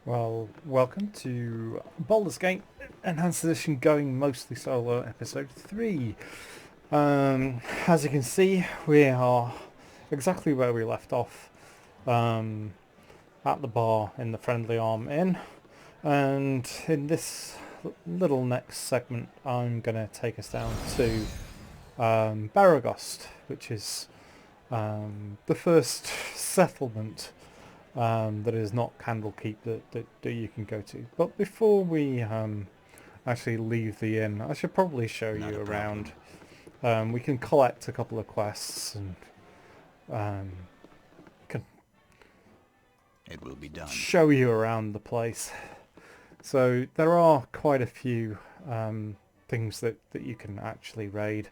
Well, welcome to Baldur's Gate Enhanced Edition going mostly solo episode 3. As you can see, we are exactly where we left off, at the bar in the Friendly Arm Inn. And in this little next segment, I'm going to take us down to Beregost, which is the first settlement that is not Candlekeep that you can go to. But before we actually leave the inn, I should probably show Not you a around. problem. We can collect a couple of quests and can It will be done. show you around the place. So there are quite a few things that you can actually raid.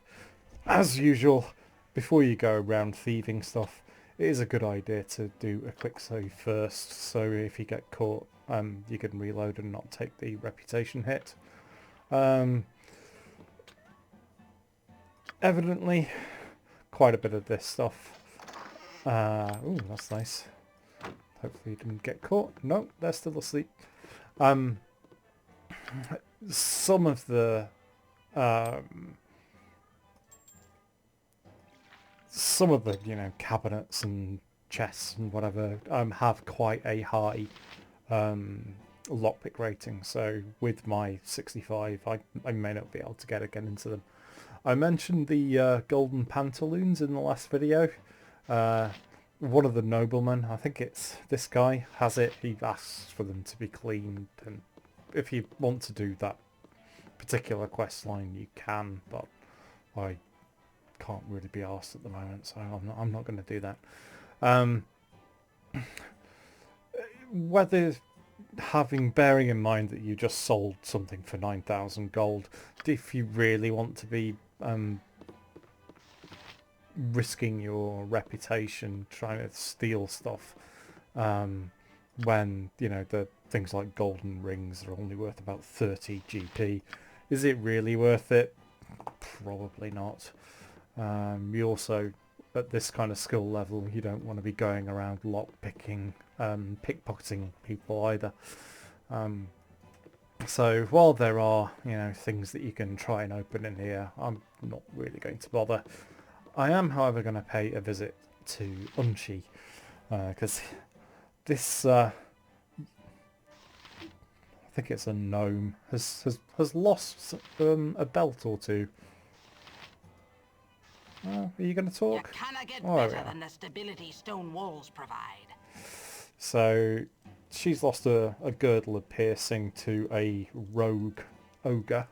As usual, before you go around thieving stuff, it is a good idea to do a quick save first, so if you get caught, you can reload and not take the reputation hit. Evidently, quite a bit of this stuff. Ooh, that's nice. Hopefully you didn't get caught. No, they're still asleep. Some of the cabinets and chests and whatever have quite a high lockpick rating. So with my 65, I may not be able to get into them. I mentioned the golden pantaloons in the last video. One of the noblemen, I think it's this guy, has it. He asks for them to be cleaned, and if you want to do that particular quest line, you can, but I can't really be asked at the moment, so I'm not going to do that. Bearing in mind that you just sold something for 9,000 gold, if you really want to be risking your reputation trying to steal stuff, when the things like golden rings are only worth about 30 GP, is it really worth it? Probably not. You also, at this kind of skill level, you don't want to be going around lockpicking, pickpocketing people either. So while there are, things that you can try and open in here, I'm not really going to bother. I am, however, going to pay a visit to Unchi, because this, I think it's a gnome, has lost a belt or two. Are you going to talk? You cannot get Oh, there we better are. than the stability stone walls provide. So she's lost a girdle of piercing to a rogue ogre.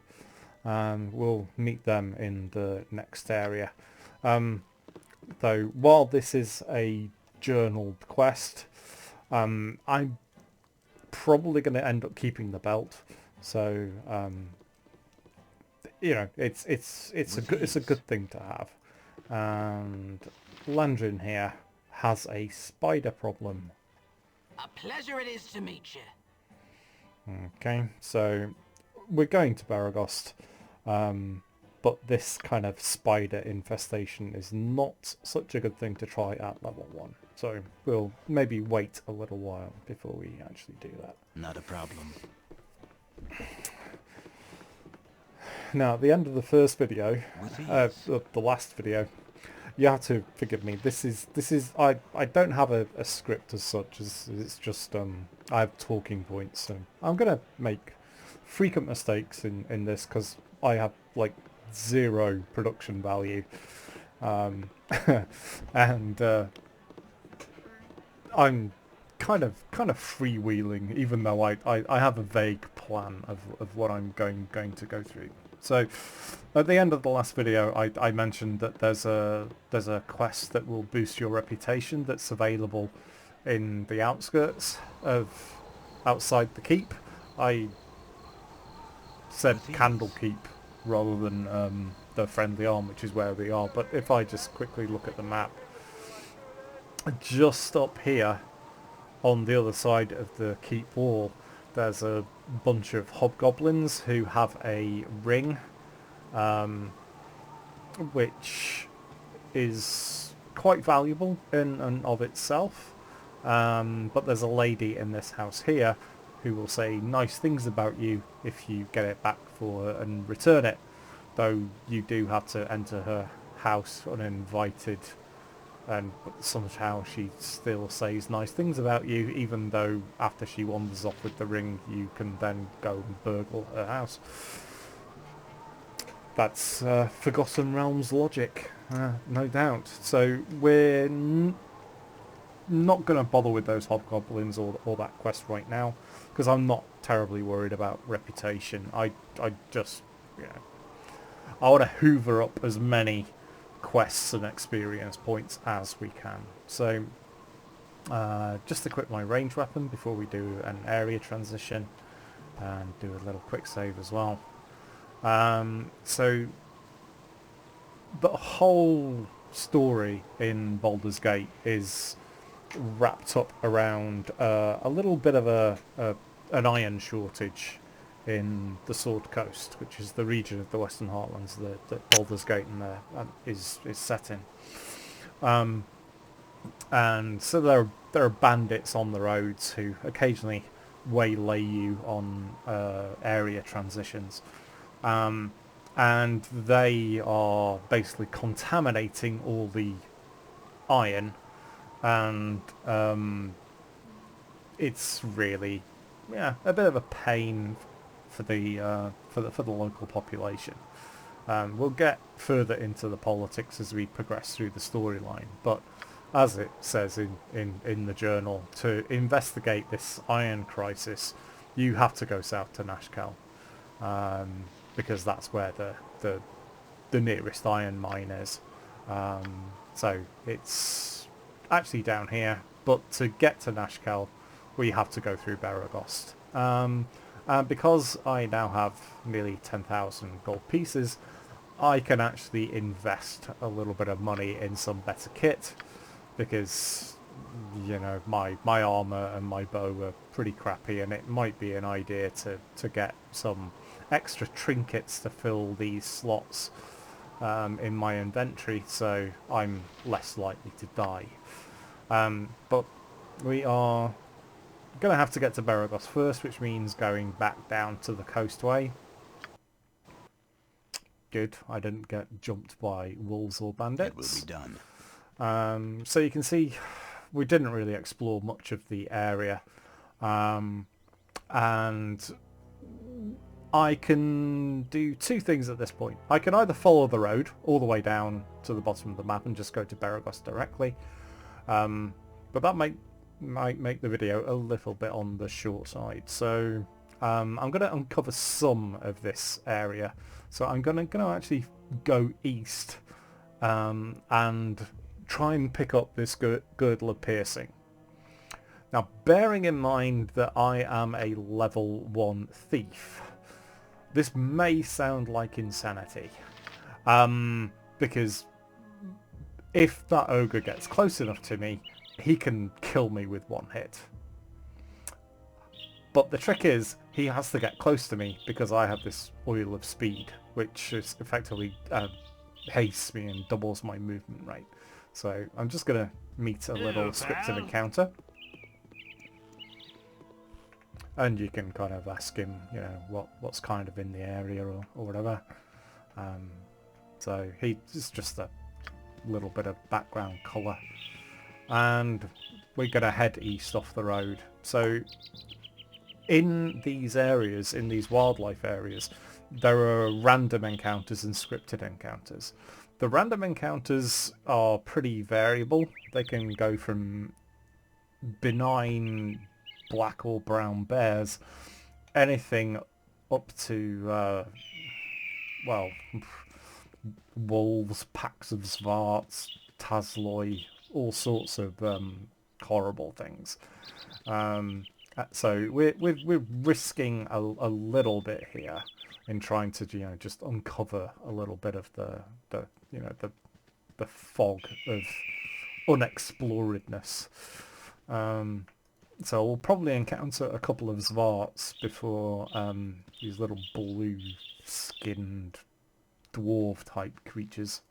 We'll meet them in the next area. Though while this is a journaled quest, I'm probably going to end up keeping the belt. So it's a good thing to have. And Landrin here has a spider problem. A pleasure it is to meet you. Okay, so we're going to Beregost, but this kind of spider infestation is not such a good thing to try at level 1. So we'll maybe wait a little while before we actually do that. Not a problem. Now, at the end of the first video, With ease. the last video, you have to forgive me. This is I don't have a script as such. It's just I have talking points, so I'm gonna make frequent mistakes in this because I have like 0 production value, and I'm kind of freewheeling, even though I have a vague plan of what I'm going to go through. So at the end of the last video, I mentioned that there's a quest that will boost your reputation that's available in the outskirts of outside the keep. I said Candlekeep rather than the Friendly Arm, which is where we are. But if I just quickly look at the map, just up here on the other side of the keep wall, there's a bunch of hobgoblins who have a ring, which is quite valuable in and of itself. But there's a lady in this house here who will say nice things about you if you get it back for her and return it, though you do have to enter her house uninvited, and somehow she still says nice things about you, even though after she wanders off with the ring you can then go and burgle her house. That's Forgotten Realms logic, no doubt. So we're not going to bother with those hobgoblins or that quest right now, because I'm not terribly worried about reputation. I just, you know, I want to hoover up as many quests and experience points as we can. So just equip my range weapon before we do an area transition, and do a little quick save as well. So the whole story in Baldur's Gate is wrapped up around a little bit of an iron shortage in the Sword Coast, which is the region of the Western Heartlands that Baldur's Gate is set in. And so there are bandits on the roads who occasionally waylay you on area transitions, and they are basically contaminating all the iron, and it's really, yeah, a bit of a pain for the local population. We'll get further into the politics as we progress through the storyline, but as it says in the journal, to investigate this iron crisis, you have to go south to Nashkel, because that's where the nearest iron mine is. So it's actually down here, but to get to Nashkel, we have to go through Beregost. And because I now have nearly 10,000 gold pieces, I can actually invest a little bit of money in some better kit, because, you know, my armour and my bow are pretty crappy, and it might be an idea to get some extra trinkets to fill these slots in my inventory, so I'm less likely to die. But we are going to have to get to Beregost first, which means going back down to the coastway. Good, I didn't get jumped by wolves or bandits. It will be done. So you can see we didn't really explore much of the area, and I can do two things at this point. I can either follow the road all the way down to the bottom of the map and just go to Beregost directly, but that might make the video a little bit on the short side. So I'm going to uncover some of this area. So I'm going to actually go east and try and pick up this Girdle of Piercing. Now, bearing in mind that I am a level 1 thief, this may sound like insanity, because if that ogre gets close enough to me, he can kill me with one hit. But the trick is, he has to get close to me because I have this oil of speed, which is effectively hastes me and doubles my movement rate. So I'm just going to meet a little scripted encounter. And you can kind of ask him, you know, what's kind of in the area or whatever. So he's just a little bit of background colour. And we're going to head east off the road. So in these areas, in these wildlife areas, there are random encounters and scripted encounters. The random encounters are pretty variable. They can go from benign black or brown bears, anything up to, well, wolves, packs of svarts, Tazloi, all sorts of horrible things. So we're risking a little bit here in trying to, you know, just uncover a little bit of the fog of unexploredness. So we'll probably encounter a couple of Svarts before these little blue-skinned dwarf-type creatures.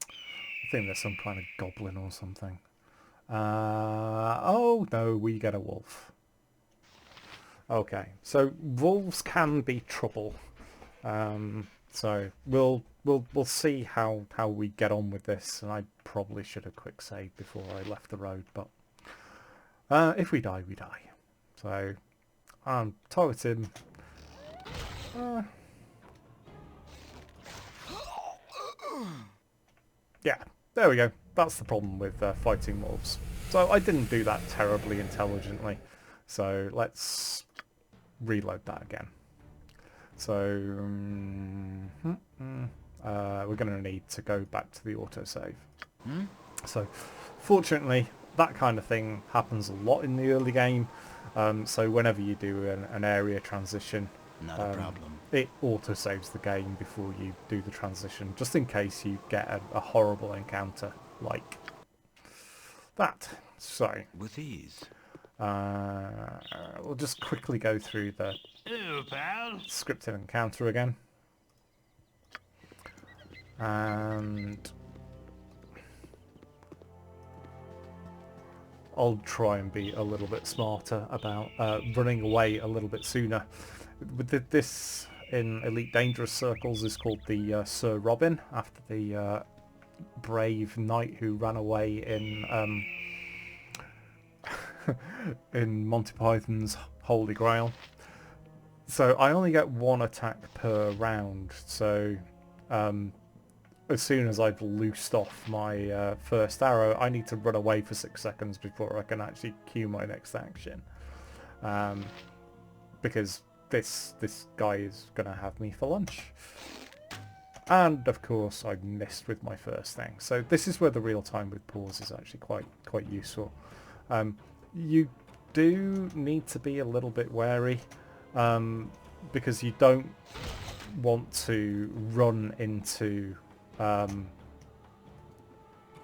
I think there's some kind of goblin or something. Oh no, we get a wolf. Okay, so wolves can be trouble. So we'll see how we get on with this. And I probably should have quick saved before I left the road, but if we die, we die. So I'm targeting. Yeah, there we go. That's the problem with fighting wolves. So I didn't do that terribly intelligently. So let's reload that again. So we're going to need to go back to the autosave. So fortunately, that kind of thing happens a lot in the early game. So whenever you do an area transition, Not a problem. it autosaves the game before you do the transition, just in case you get a horrible encounter like that. So With ease. we'll just quickly go through the Hello, pal. scripted encounter again. And I'll try and be a little bit smarter about running away a little bit sooner. With this in Elite Dangerous circles is called the Sir Robin, after the brave knight who ran away in in Monty Python's Holy Grail. So I only get one attack per round, so as soon as I've loosed off my first arrow, I need to run away for 6 seconds before I can actually cue my next action. Because this guy is going to have me for lunch. And of course I missed with my first thing. So this is where the real time with pause is actually quite useful. You do need to be a little bit wary, because you don't want to run into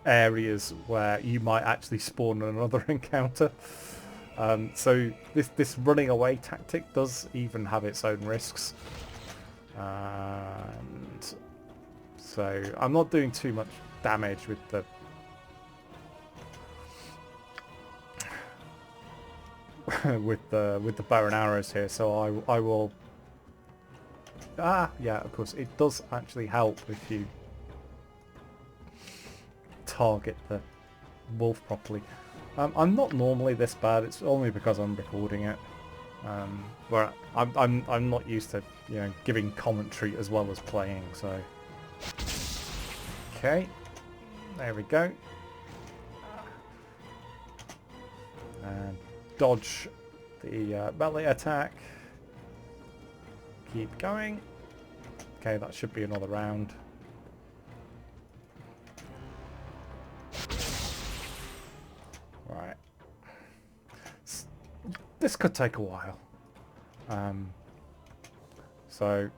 areas where you might actually spawn another encounter. So this running away tactic does even have its own risks. And so I'm not doing too much damage with the with the bow and arrows here, so I will. Yeah, of course it does actually help if you target the wolf properly. I'm not normally this bad. It's only because I'm recording it, where I'm not used to giving commentary as well as playing. So okay, there we go. And dodge the melee attack. Keep going. Okay, that should be another round. Right. This could take a while. So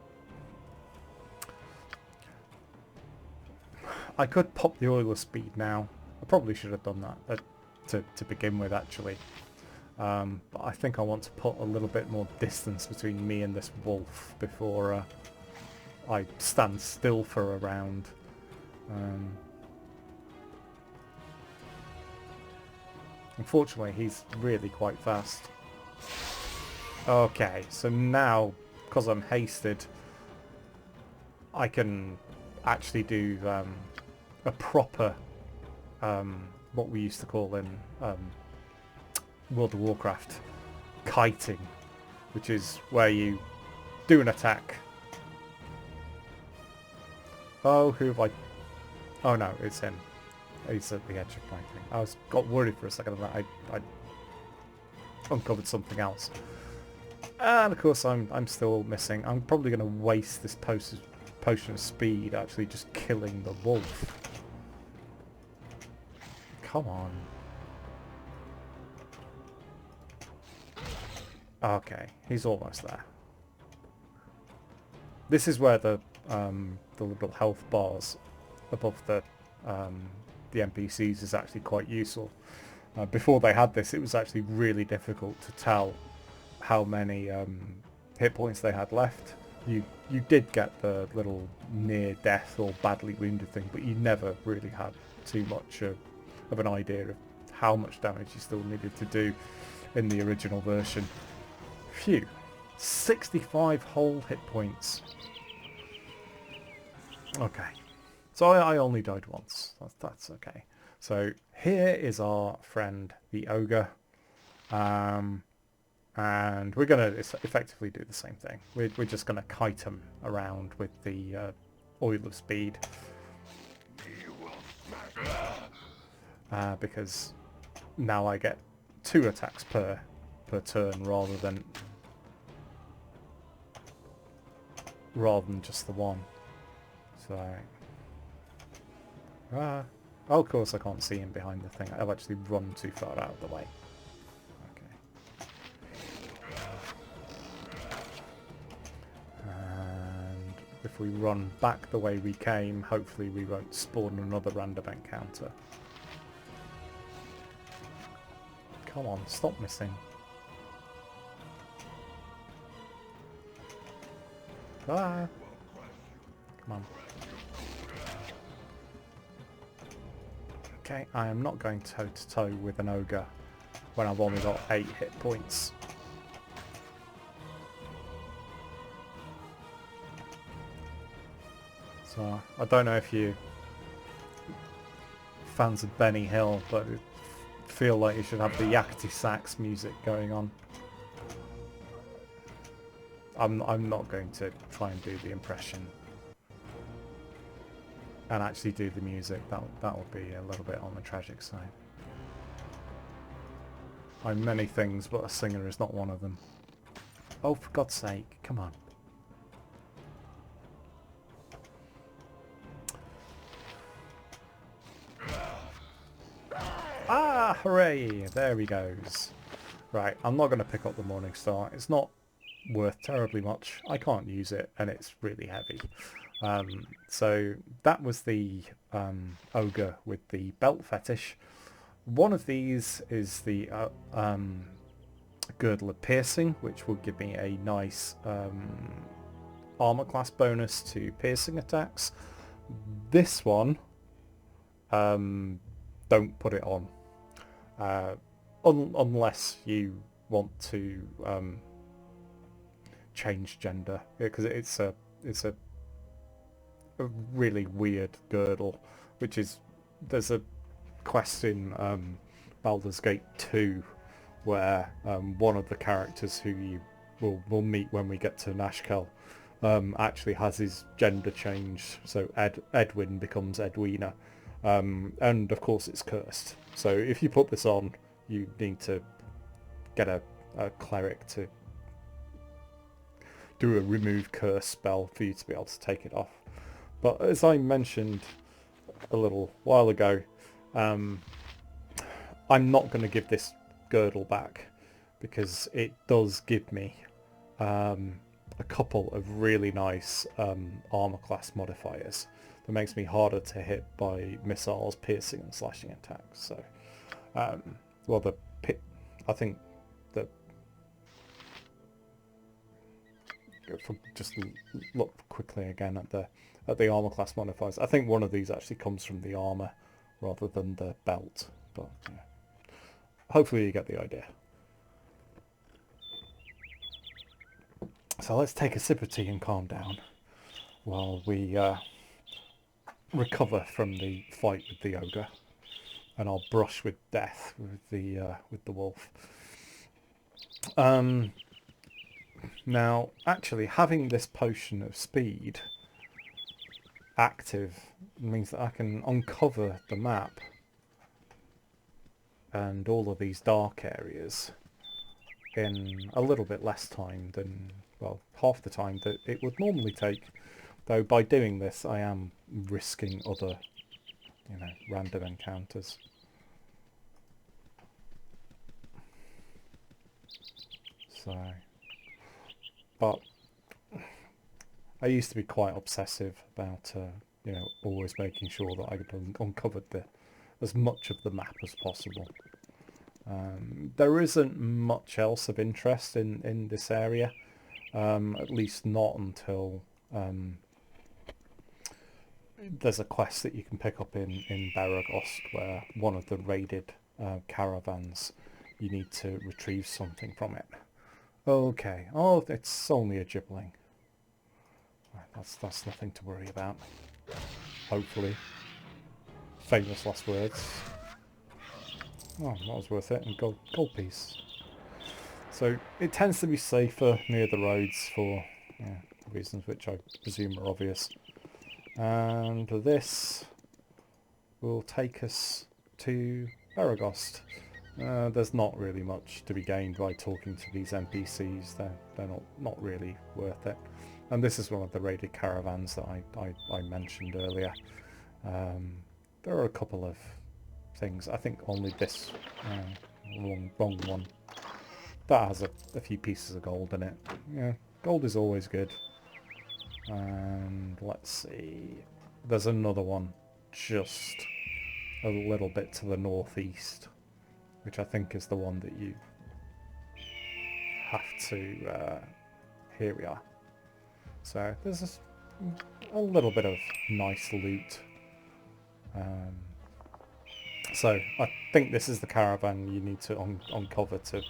I could pop the oiler speed now. I probably should have done that to begin with, actually. But I think I want to put a little bit more distance between me and this wolf before I stand still for a round. Unfortunately, he's really quite fast. Okay, so now, because I'm hasted, I can actually do a proper, what we used to call in World of Warcraft, kiting, which is where you do an attack. Oh, who have I... Oh no, it's him. He's at the edge of my thing. I got worried for a second that I uncovered something else. And of course I'm still missing. I'm probably going to waste this potion of speed actually just killing the wolf. Come on. Okay, he's almost there. This is where the little health bars above the NPCs is actually quite useful. Before they had this, it was actually really difficult to tell how many hit points they had left. You did get the little near death or badly wounded thing, but you never really had too much of an idea of how much damage you still needed to do in the original version. Phew. 65 whole hit points. Okay. So I only died once. That's okay. So here is our friend, the ogre. And we're going to effectively do the same thing. We're just going to kite him around with the oil of speed. Because now I get 2 attacks per turn rather than just the one. So oh, of course I can't see him behind the thing. I've actually run too far out of the way. Okay. And if we run back the way we came, hopefully we won't spawn another random encounter. Come on, stop missing. Ah. Come on. Okay, I am not going toe to toe with an ogre when I've only got 8 hit points. So, I don't know if you fans of Benny Hill, but I feel like you should have the yakety sax music going on. I'm not going to try and do the impression and actually do the music. That would be a little bit on the tragic side. I'm many things, but a singer is not one of them. Oh, for God's sake, come on. Ah, hooray! There he goes. Right, I'm not going to pick up the Morning Star. It's not worth terribly much. I can't use it, and it's really heavy. So that was the ogre with the belt fetish. One of these is the girdle of piercing, which will give me a nice armor class bonus to piercing attacks. This one, don't put it on unless you want to change gender, because it's a really weird girdle, which is, there's a quest in Baldur's Gate 2 where one of the characters who you will meet when we get to Nashkel actually has his gender changed, so Edwin becomes Edwina, and of course it's cursed. So if you put this on, you need to get a cleric to do a remove curse spell for you to be able to take it off. But as I mentioned a little while ago, I'm not going to give this girdle back because it does give me a couple of really nice armor class modifiers that makes me harder to hit by missiles, piercing and slashing attacks. So, well, I think that, if I just look quickly again at the armor class modifiers, I think one of these actually comes from the armor rather than the belt, but yeah. Hopefully you get the idea. So let's take a sip of tea and calm down while we recover from the fight with the ogre, and I'll brush with death with the wolf. Now, actually, having this potion of speed active means that I can uncover the map and all of these dark areas in a little bit less time than, well, half the time that it would normally take. Though by doing this, I am risking other, random encounters. So, but I used to be quite obsessive about, always making sure that I uncovered as much of the map as possible. There isn't much else of interest in this area, at least not until there's a quest that you can pick up in Beregost, where one of the raided caravans, you need to retrieve something from it. Okay. Oh, it's only a gibling. That's nothing to worry about. Hopefully. Famous last words. Oh, that was worth it. And gold piece. So it tends to be safer near the roads for reasons which I presume are obvious. And this will take us to Beregost. There's not really much to be gained by talking to these NPCs. They're not really worth it. And this is one of the raided caravans that I mentioned earlier. There are a couple of things. I think only this wrong one. That has a few pieces of gold in it. Yeah, gold is always good. And let's see. There's another one just a little bit to the northeast, which I think is the one that you have to... here we are. So there's a little bit of nice loot. So I think this is the caravan you need to uncover to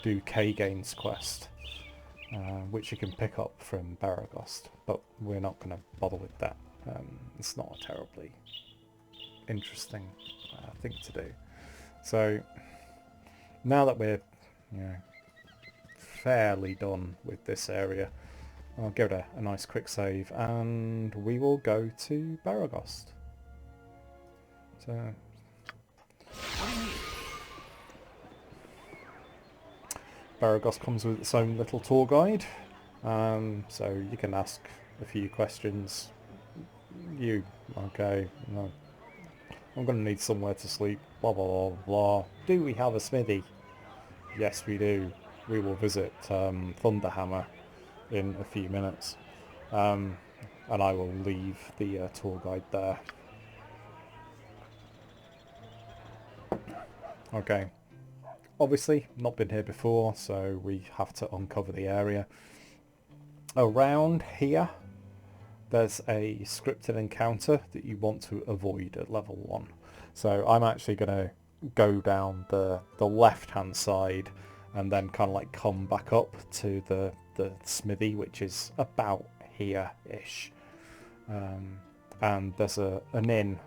do K-Gain's quest, which you can pick up from Beregost, but we're not going to bother with that. It's not a terribly interesting thing to do. So now that we're fairly done with this area, I'll give it a nice quick save and we will go to Beregost. So Beregost comes with its own little tour guide, so you can ask a few questions. Okay, no, I'm going to need somewhere to sleep, blah blah blah blah. Do we have a smithy? Yes we do. We will visit Thunderhammer in a few minutes, and I will leave the tour guide there. Okay. Obviously, not been here before, so we have to uncover the area. Around here, there's a scripted encounter that you want to avoid at level 1. So I'm actually going to go down the left-hand side and then kind of like come back up to the smithy, which is about here-ish. And there's an inn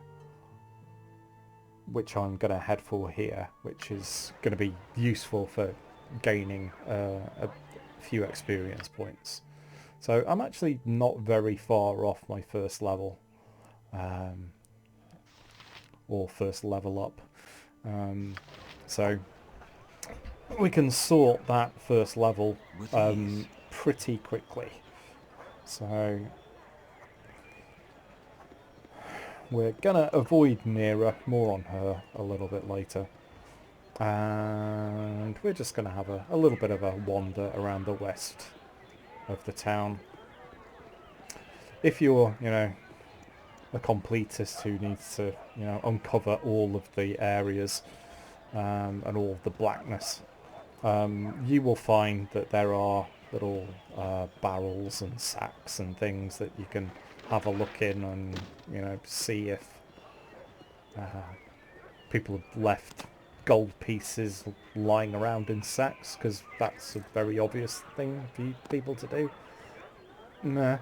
which I'm going to head for here, which is going to be useful for gaining a few experience points. So I'm actually not very far off my first level, or first level up. So we can sort that first level pretty quickly. So we're gonna avoid Nera, more on her a little bit later. And we're just gonna have a little bit of a wander around the west of the town. If you're, a completist who needs to, uncover all of the areas and all of the blackness, you will find that there are little barrels and sacks and things that you can have a look in and see if people have left gold pieces lying around in sacks, because that's a very obvious thing for people to do. Nah.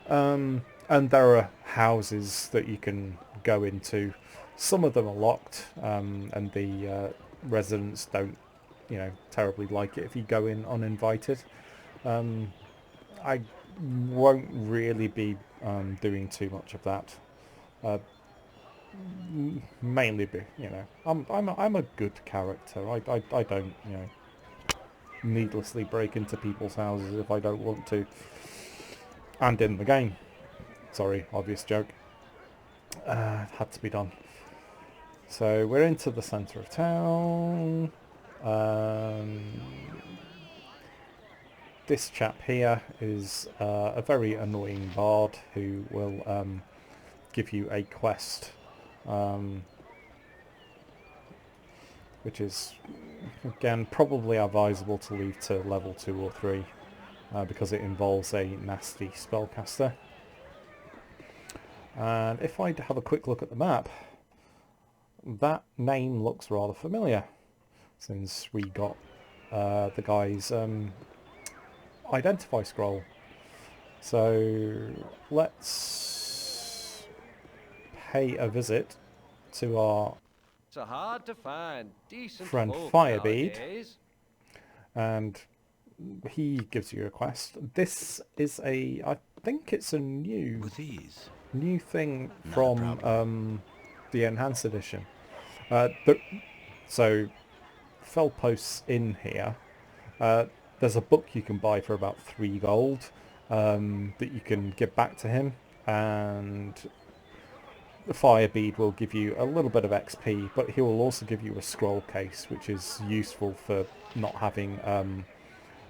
And there are houses that you can go into. Some of them are locked, and the residents don't terribly like it if you go in uninvited. I won't really be doing too much of that. Mainly, I'm a good character. I don't needlessly break into people's houses if I don't want to. And in the game, sorry, obvious joke. Had to be done. So we're into the centre of town. This chap here is a very annoying bard who will give you a quest, which is, again, probably advisable to leave to level 2 or 3 because it involves a nasty spellcaster. And if I have a quick look at the map, that name looks rather familiar, since we got the guy's identify scroll. So let's pay a visit to our It's hard to find decent friend folk Firebeard, nowadays. and he gives you a quest. This is I think it's a With ease. new thing Not a from problem. the enhanced edition. So Fel posts in here. There's a book you can buy for about 3 gold that you can give back to him, and the Firebead will give you a little bit of XP, but he will also give you a scroll case, which is useful for not having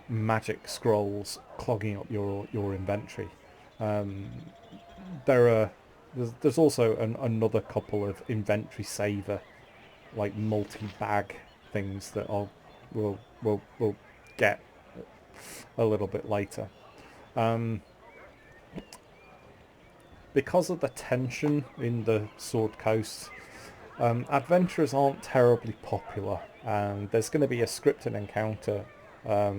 magic scrolls clogging up your inventory. There's also another couple of inventory saver, like multi-bag things that we'll get a little bit later. Because of the tension in the Sword Coast, adventurers aren't terribly popular, and there's going to be a scripted encounter for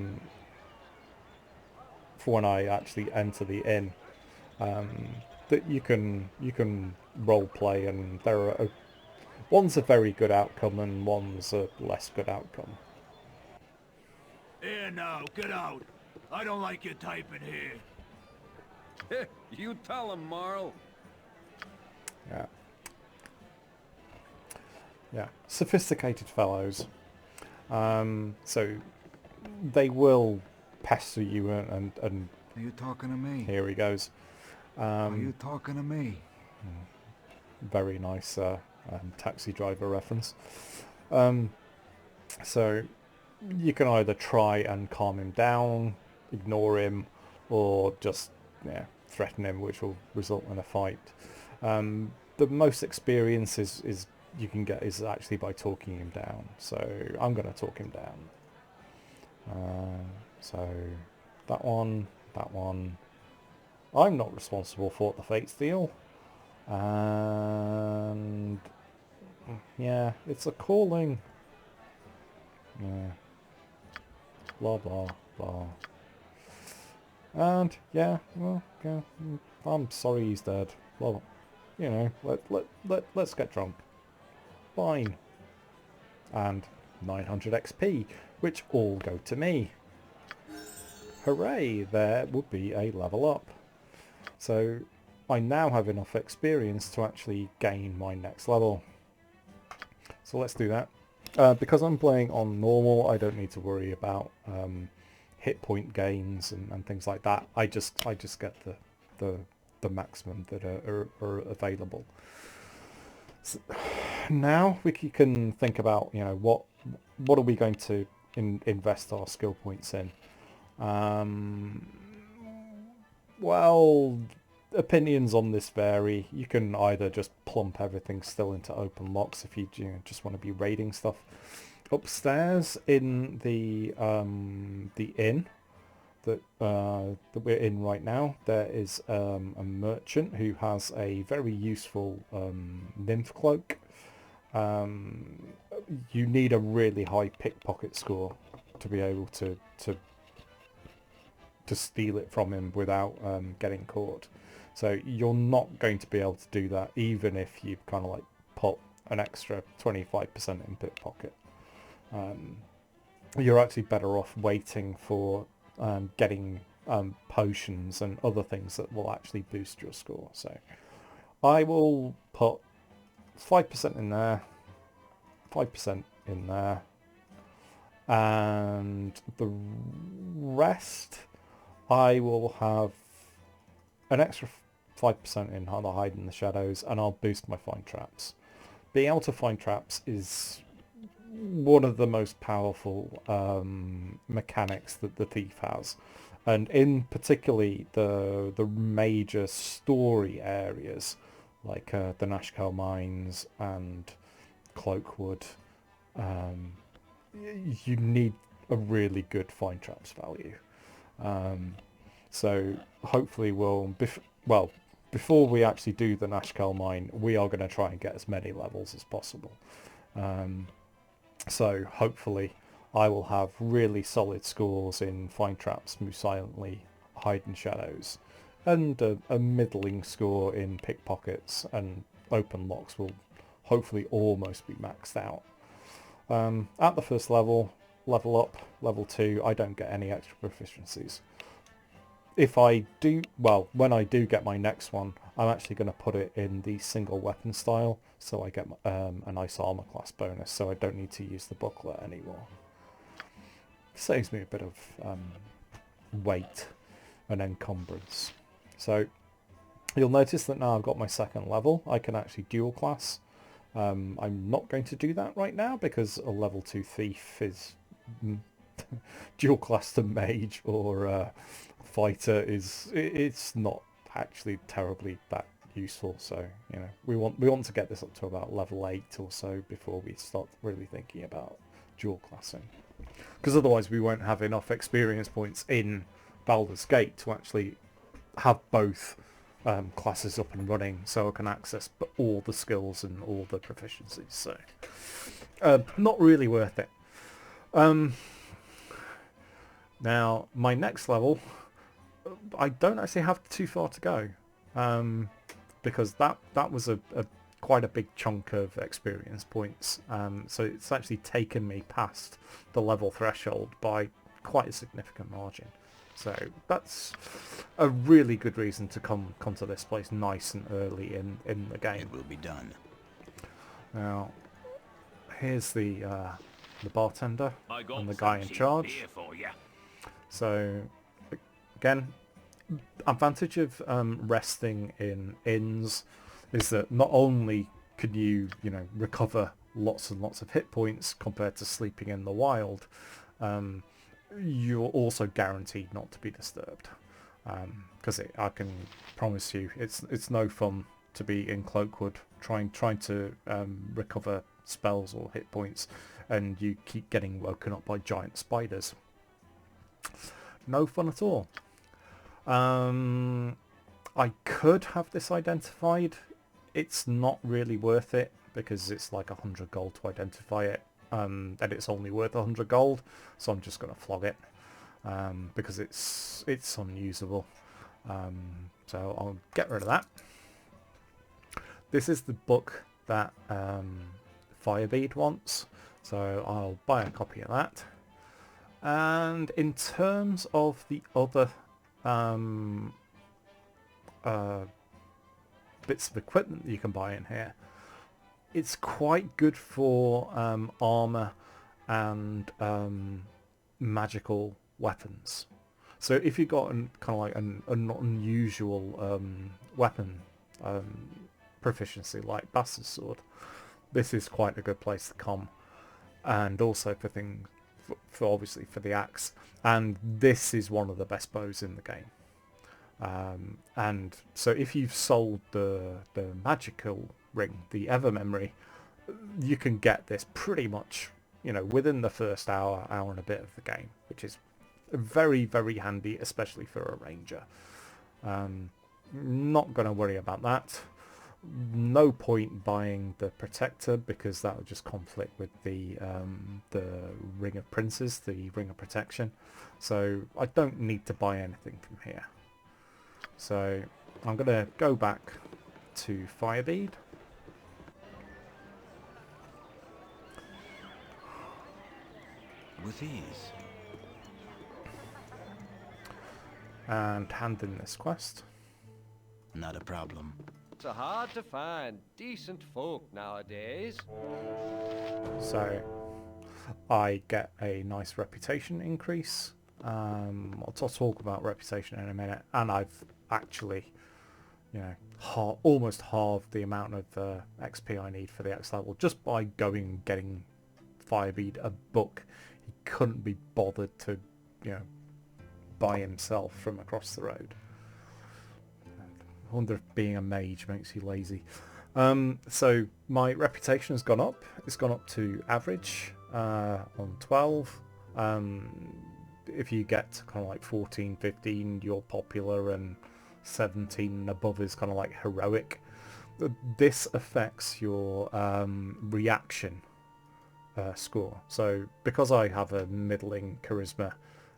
when I actually enter the inn that you can role play, and there are one's a very good outcome and one's a less good outcome. Here now, get out. I don't like your type in here. You tell him, Marl. Yeah, sophisticated fellows. So they will pester you, and Are you talking to me? here he goes. Are you talking to me? Very nice taxi driver reference. So you can either try and calm him down, ignore him, or just threaten him, which will result in a fight. The most experience is you can get is actually by talking him down. So I'm going to talk him down. So that one. I'm not responsible for what the fates deal. And yeah, it's a calling. Yeah. Blah blah blah. And yeah, well, yeah, I'm sorry he's dead. Well, you know, let's get drunk. Fine. And 900 XP, which all go to me. Hooray! There would be a level up. So I now have enough experience to actually gain my next level. So let's do that. Because I'm playing on normal, I don't need to worry about hit point gains and things like that. I just get the maximum that are available. So now we can think about, you know, what are we going to invest our skill points in. Well, opinions on this vary. You can either just plump everything still into open locks if you just want to be raiding stuff. Upstairs in the inn that we're in right now, there is a merchant who has a very useful nymph cloak. You need a really high pickpocket score to be able to steal it from him without getting caught. So you're not going to be able to do that even if you kind of like put an extra 25% in pickpocket. You're actually better off waiting for getting potions and other things that will actually boost your score. So I will put 5% in there, 5% in there, and the rest I will have an extra 5% in the hide in the shadows, and I'll boost my find traps. Being able to find traps is one of the most powerful mechanics that the thief has, and in particularly the major story areas like the Nashkel mines and Cloakwood. You need a really good find traps value. So hopefully before we actually do the Nashkel mine, we are going to try and get as many levels as possible. So hopefully I will have really solid scores in find traps, move silently, hide in shadows, and a middling score in pickpockets, and open locks will hopefully almost be maxed out. At the first level up, level 2, I don't get any extra proficiencies. If I do, well, when I do get my next one, I'm actually going to put it in the single weapon style, so I get a nice armour class bonus, so I don't need to use the booklet anymore. Saves me a bit of weight and encumbrance. So you'll notice that now I've got my second level, I can actually dual class. I'm not going to do that right now because a level 2 thief is dual class to mage or fighter it's not actually terribly that useful. So you know, we want to get this up to about level 8 or so before we start really thinking about dual classing, because otherwise we won't have enough experience points in Baldur's Gate to actually have both classes up and running, so I can access all the skills and all the proficiencies. So not really worth it. Now my next level, I don't actually have too far to go, because that was a quite a big chunk of experience points. So it's actually taken me past the level threshold by quite a significant margin. So that's a really good reason to come to this place nice and early in the game. It will be done. Now, here's the bartender and the guy in charge. So, again, advantage of resting in inns is that not only can you recover lots and lots of hit points compared to sleeping in the wild, you're also guaranteed not to be disturbed, because I can promise you it's no fun to be in Cloakwood trying to recover spells or hit points and you keep getting woken up by giant spiders. No fun at all. I could have this identified. It's not really worth it because it's like 100 gold to identify it. And it's only worth 100 gold, so I'm just going to flog it, because it's unusable. So I'll get rid of that. This is the book that Firebead wants, so I'll buy a copy of that. And in terms of the other bits of equipment that you can buy in here, it's quite good for armor and magical weapons. So if you've got kind of like an unusual weapon proficiency like Bastard Sword, this is quite a good place to come. And also for things, for obviously for the axe. And this is one of the best bows in the game. And so if you've sold the magical ring, the Ever Memory, you can get this pretty much, within the first hour and a bit of the game, which is very, very handy, especially for a ranger. Not going to worry about that. No point buying the Protector because that would just conflict with the Ring of Princes, the Ring of Protection. So I don't need to buy anything from here. So I'm going to go back to Firebead. With ease. And hand in this quest. Not a problem. It's hard to find decent folk nowadays. So I get a nice reputation increase. I'll talk about reputation in a minute, and I've actually, almost halved the amount of XP I need for the X level just by going and getting Firebead a book he couldn't be bothered to, buy himself from across the road. I wonder if being a mage makes you lazy. So my reputation has gone up. It's gone up to average on 12. If you get to kind of like 14, 15, you're popular, and 17 and above is kind of like heroic. This affects your reaction score. So because I have a middling charisma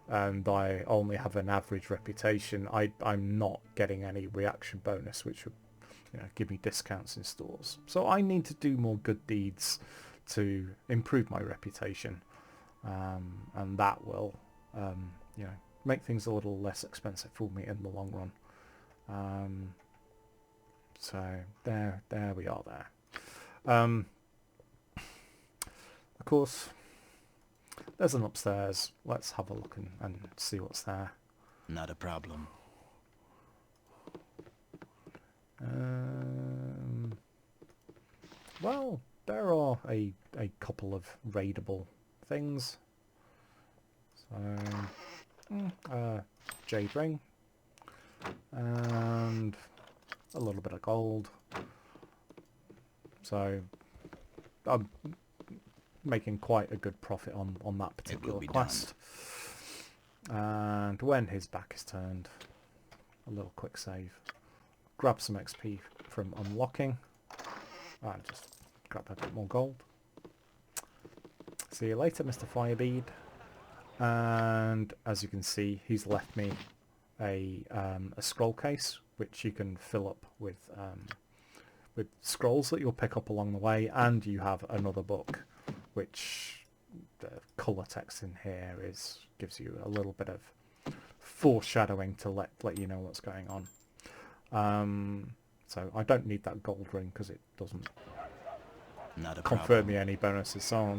and I only have an average reputation, I'm not getting any reaction bonus, which would, you know, give me discounts in stores. So I need to do more good deeds to improve my reputation, and that will, you know, make things a little less expensive for me in the long run. So there we are there. Of course, there's an upstairs. Let's have a look and see what's there. Not a problem. Well, there are a couple of raidable things. So, jade ring, and a little bit of gold. So I'm making quite a good profit on that particular quest. And when his back is turned, a little quick save. Grab some XP from unlocking. And just grab a bit more gold. See you later, Mr. Firebead. And as you can see, he's left me a scroll case, which you can fill up with scrolls that you'll pick up along the way, and you have another book, which the colour text in here gives you a little bit of foreshadowing to let you know what's going on. So I don't need that gold ring because it doesn't confer me any bonuses, so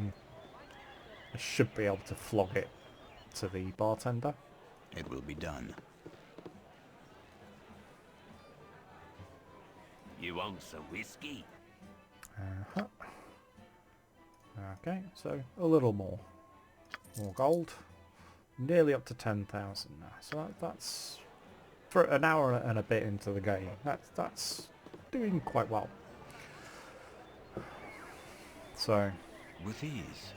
I should be able to flog it to the bartender. It will be done. You want some whiskey? Okay, so a little more gold, nearly up to 10,000 now. So that's for an hour and a bit into the game. That's doing quite well. So with ease.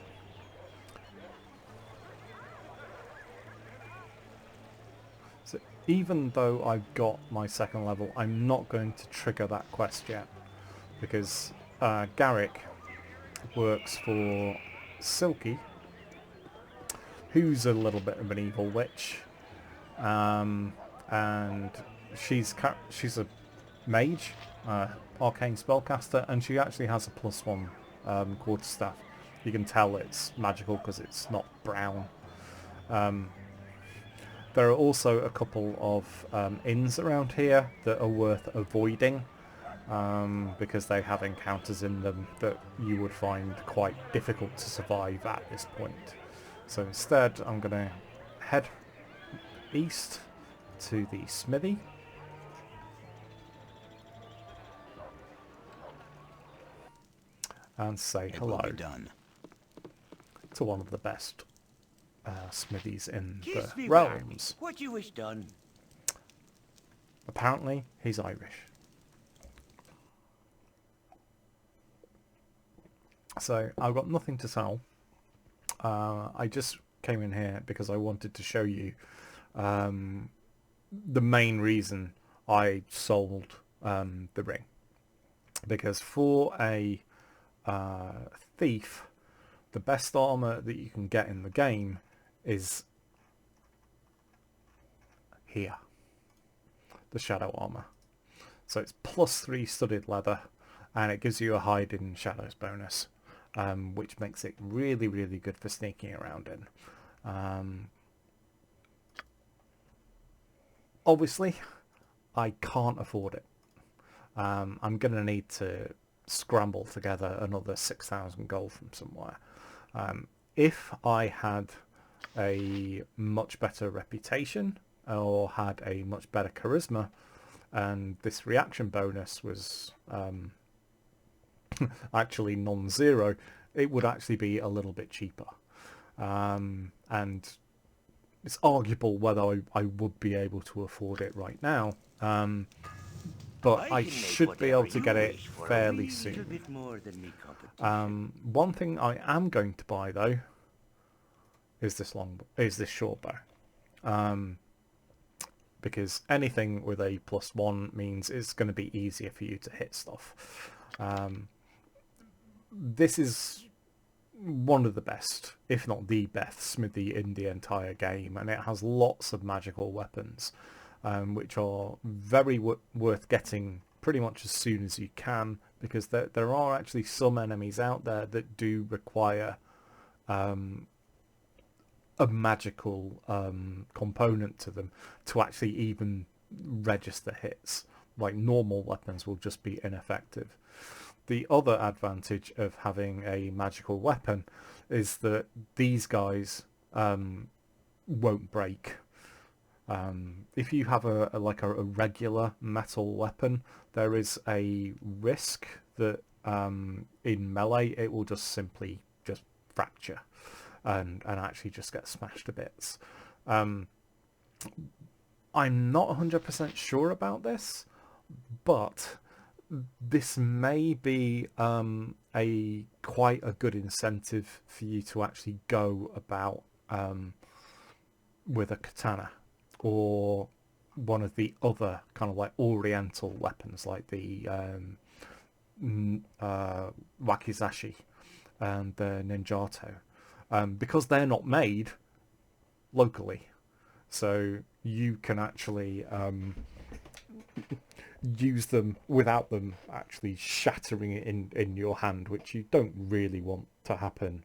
So even though I've got my second level, I'm not going to trigger that quest yet, because Garrick works for Silky, who's a little bit of an evil witch, and she's a mage, arcane spellcaster, and she actually has a +1 quarterstaff. You can tell it's magical because it's not brown. There are also a couple of inns around here that are worth avoiding, because they have encounters in them that you would find quite difficult to survive at this point. So instead I'm going to head east to the smithy. And say hello to one of the best smithies in the realms. What you wish done? Apparently he's Irish. So I've got nothing to sell. I just came in here because I wanted to show you the main reason I sold the ring. Because for a thief, the best armour that you can get in the game is here, the shadow armour. So it's +3 studded leather, and it gives you a hide in shadows bonus, which makes it really, really good for sneaking around in. Obviously, I can't afford it. I'm going to need to scramble together another 6,000 gold from somewhere. If I had a much better reputation or had a much better charisma, and this reaction bonus was actually non-zero, it would actually be a little bit cheaper. And it's arguable whether I would be able to afford it right now. But I should be able to get it fairly soon. One thing I am going to buy though is this short bow, because anything with a +1 means it's going to be easier for you to hit stuff. This is one of the best, if not the best, smithy in the entire game, and it has lots of magical weapons, which are very worth getting pretty much as soon as you can, because there are actually some enemies out there that do require a magical component to them to actually even register hits. Like, normal weapons will just be ineffective. The other advantage of having a magical weapon is that these guys won't break. If you have a regular metal weapon, there is a risk that in melee it will just simply just fracture and actually just get smashed to bits. I'm not 100% sure about this, but this may be quite a good incentive for you to actually go about with a katana or one of the other kind of like oriental weapons, like the wakizashi and the ninjato, because they're not made locally, so you can actually use them without them actually shattering it in your hand, which you don't really want to happen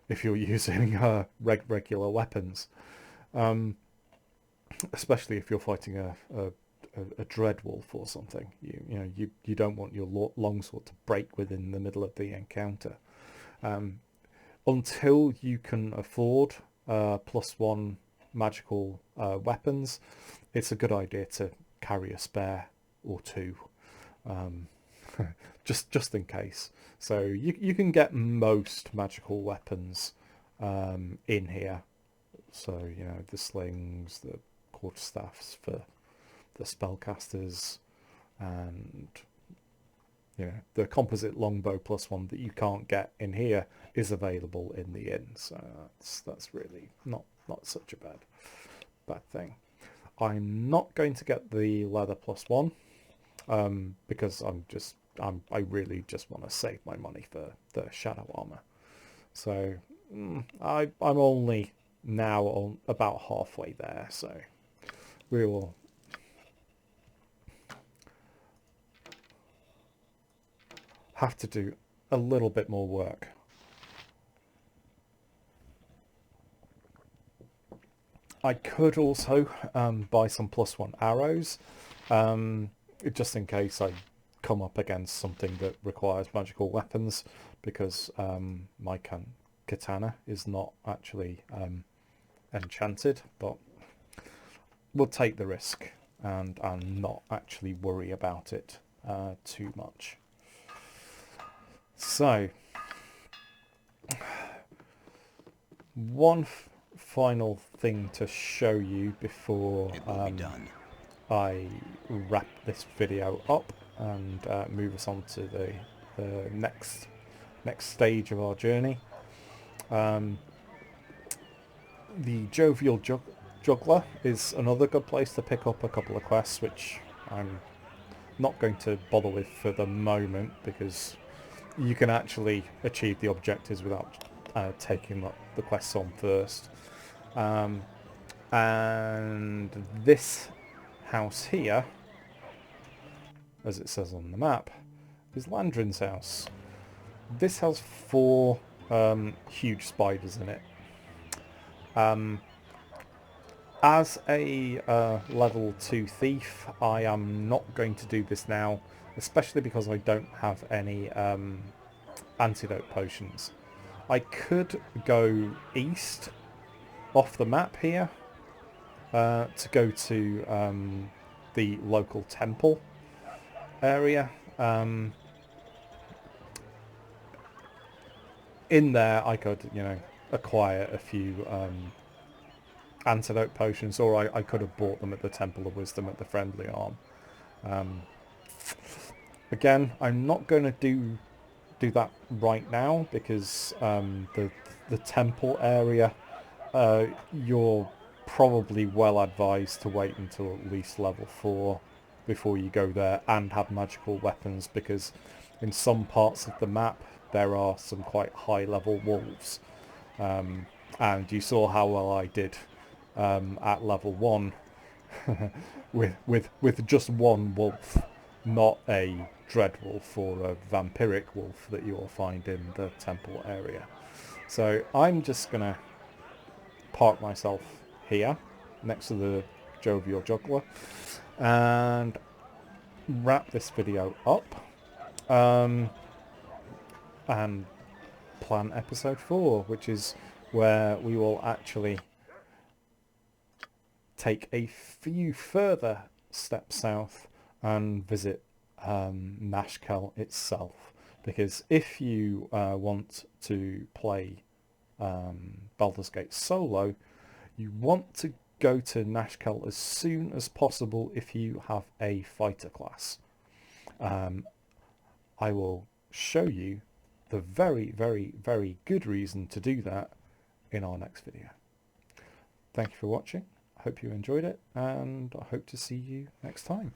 if you're using regular weapons, especially if you're fighting a dreadwolf or something. You don't want your longsword to break within the middle of the encounter. Until you can afford +1 magical weapons, it's a good idea to carry a spare or two, just in case. So you can get most magical weapons in here. So the slings, the quarterstaffs for the spellcasters, and the composite longbow +1 that you can't get in here is available in the inn. So that's really not such a bad thing. I'm not going to get the leather +1 because I really just want to save my money for the shadow armor. So I'm only now on about halfway there, so we will have to do a little bit more work. I could also buy some +1 arrows, just in case I come up against something that requires magical weapons, because my katana is not actually enchanted, but we'll take the risk and not actually worry about it too much. So, one final thing to show you before I wrap this video up and move us on to the next stage of our journey. The Jovial Juggler is another good place to pick up a couple of quests, which I'm not going to bother with for the moment, because you can actually achieve the objectives without taking the quests on first. And this house here, as it says on the map, is Landrin's house. This has 4 huge spiders in it. As a level 2 thief, I am not going to do this now, especially because I don't have any antidote potions. I could go east off the map here to go to the local temple area. In there I could acquire a few antidote potions, or I could have bought them at the Temple of Wisdom at the Friendly Arm. Again, I'm not going to do that right now, because the temple area, you're probably well advised to wait until at least level 4 before you go there and have magical weapons, because in some parts of the map there are some quite high level wolves, and you saw how well I did at level 1 with just one wolf, not a dread wolf or a vampiric wolf that you'll find in the temple area. So I'm just gonna park myself here next to the jovial juggler and wrap this video up, and plan episode 4, which is where we will actually take a few further steps south and visit Nashkel itself, because if you want to play Baldur's Gate solo, you want to go to Nashkel as soon as possible if you have a fighter class. I will show you the very, very, very good reason to do that in our next video. Thank you for watching. I hope you enjoyed it, and I hope to see you next time.